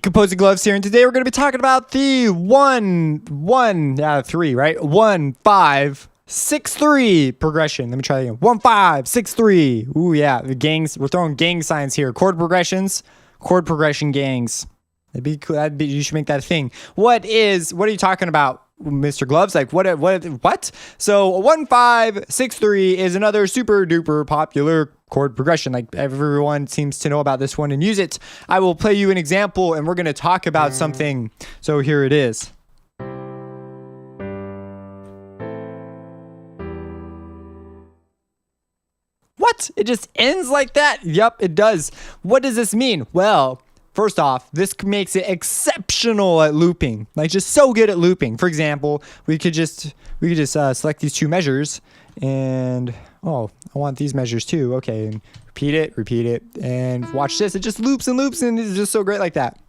Composing Gloves here, and today we're going to be talking about the 3, right? 1 5 6 3 progression. Let me try that again. 1 5 6 3. Ooh, yeah, the gangs. We're throwing gang signs here. Chord progressions, chord progression gangs. That'd be cool. You should make that a thing. What are you talking about, Mr. Gloves? Like what? So 1 5 6 3 is another super duper popular chord progression. Like everyone seems to know about this one and use it. I will play you an example and we're going to talk about something. So here it is. What? It just ends like that? Yep, it does. What does this mean? Well, first off, this makes it exceptional at looping. Like just so good at looping. For example, we could just select these two measures and I want these measures too. Okay, and repeat it, and watch this. It just loops and loops, and it's just so great like that.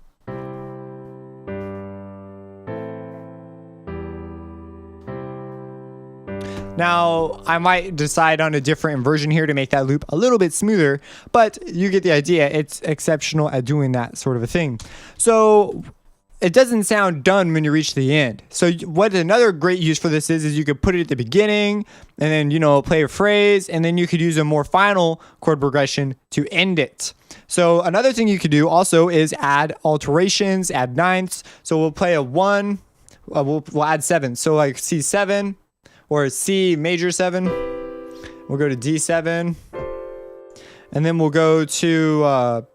Now, I might decide on a different version here to make that loop a little bit smoother, but you get the idea. It's exceptional at doing that sort of a thing. So it doesn't sound done when you reach the end. So what another great use for this is you could put it at the beginning and then, play a phrase, and then you could use a more final chord progression to end it. So another thing you could do also is add alterations, add ninths. So we'll play a 1, we'll add 7. So like C7 or C major 7. We'll go to D7. And then we'll go to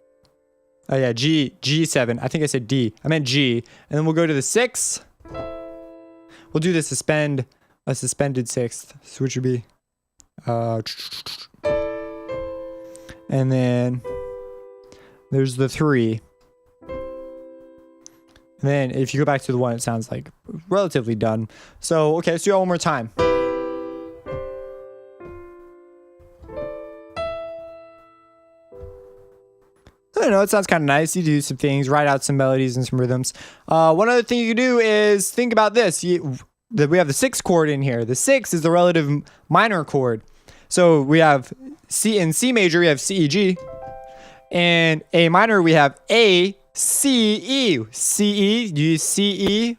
G7. I think I said D. I meant G. And then we'll go to the 6. We'll do a suspended 6th, so which would be and then there's the 3. And then if you go back to the 1, it sounds like relatively done. So okay, let's do it one more time. I don't know, it sounds kind of nice. You do some things, write out some melodies and some rhythms. One other thing you can do is think about this. We have the 6th chord in here. The 6 is the relative minor chord. So we have in C major, we have C, E, G. And A minor, we have A, C, E. C, E, do you C, E?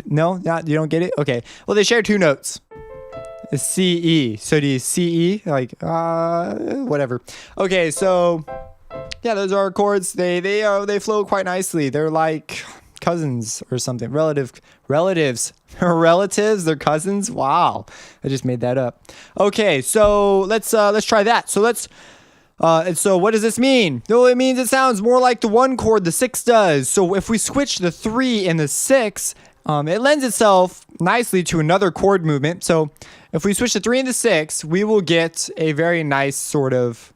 No, you don't get it? Okay. Well, they share 2 notes. C, E. So do you C, E? Like, whatever. Okay, so yeah, those are chords. They flow quite nicely. They're like cousins or something. Relatives. They're cousins. Wow, I just made that up. Okay, so let's try that. So so what does this mean? Well, it means it sounds more like the 1 chord the 6 does. So if we switch the 3 and the 6, it lends itself nicely to another chord movement. So if we switch the 3 and the 6, we will get a very nice sort of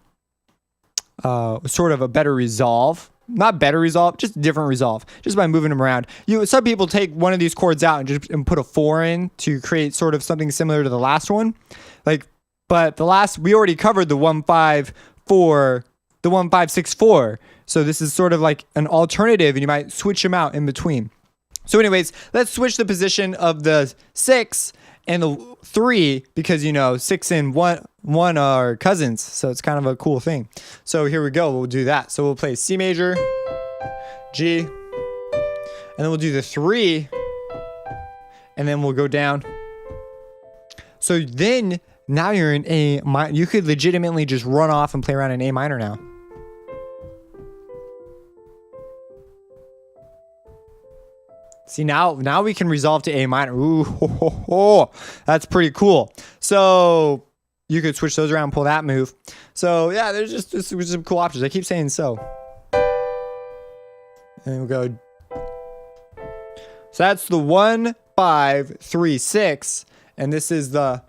a better resolve. Not better resolve, just different resolve, just by moving them around. Some people take one of these chords out and put a 4 in to create sort of something similar to the last one. But we already covered the 1 5 4, the 1 5 6 4. So this is sort of like an alternative, and you might switch them out in between. So anyways, let's switch the position of the 6 and the 3, because 6 and 1 are cousins, so it's kind of a cool thing. So here we go. We'll do that. So we'll play C major, G, and then we'll do the 3, and then we'll go down. So then now you're in A minor. You could legitimately just run off and play around in A minor now. See, now we can resolve to A minor. Ooh, that's pretty cool. So you could switch those around and pull that move. So yeah, there's just some cool options. I keep saying so. And we'll go. So that's the 1 5 3 6, and this is the.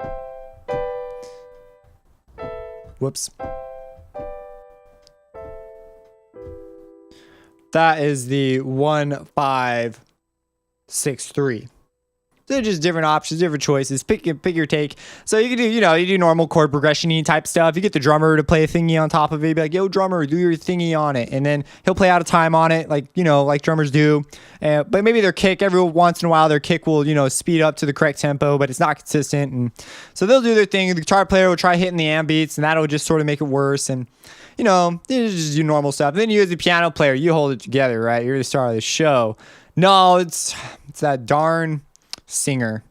Whoops. That is the 1 5 6 3. They're just different options, different choices. Pick your take. So you can do, you do normal chord progression-y type stuff. You get the drummer to play a thingy on top of it. Be like, yo, drummer, do your thingy on it. And then he'll play out of time on it, like drummers do. But maybe their kick, every once in a while, their kick will, speed up to the correct tempo, but it's not consistent. And so they'll do their thing. The guitar player will try hitting the amp beats, and that'll just sort of make it worse. And, they just do normal stuff. And then you as a piano player, you hold it together, right? You're the star of the show. No, it's that darn singer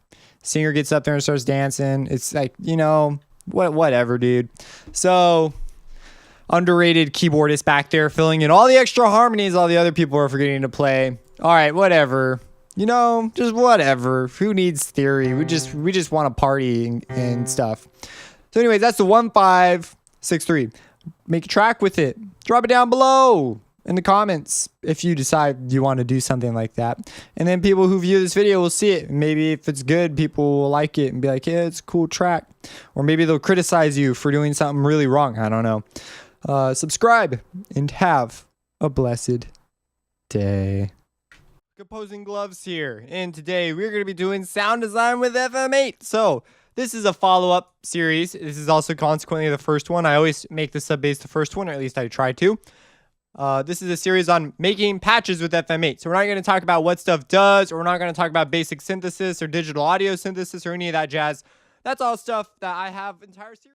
gets up there and starts dancing. It's like, whatever, dude. So underrated keyboardist back there filling in all the extra harmonies all the other people are forgetting to play. All right, whatever. Just whatever. Who needs theory? We just want to party and stuff. So anyways, that's the 1563. Make a track with it. Drop it down below in the comments if you decide you want to do something like that. And then people who view this video will see it. Maybe if it's good, people will like it and be like, yeah, it's a cool track. Or maybe they'll criticize you for doing something really wrong. I don't know. Subscribe and have a blessed day. Composing Gloves here. And today we're going to be doing sound design with FM8. So this is a follow-up series. This is also consequently the first one. I always make the sub-bass the first one, or at least I try to. This is a series on making patches with FM8. So we're not going to talk about what stuff does, or we're not going to talk about basic synthesis or digital audio synthesis or any of that jazz. That's all stuff that I have entire series.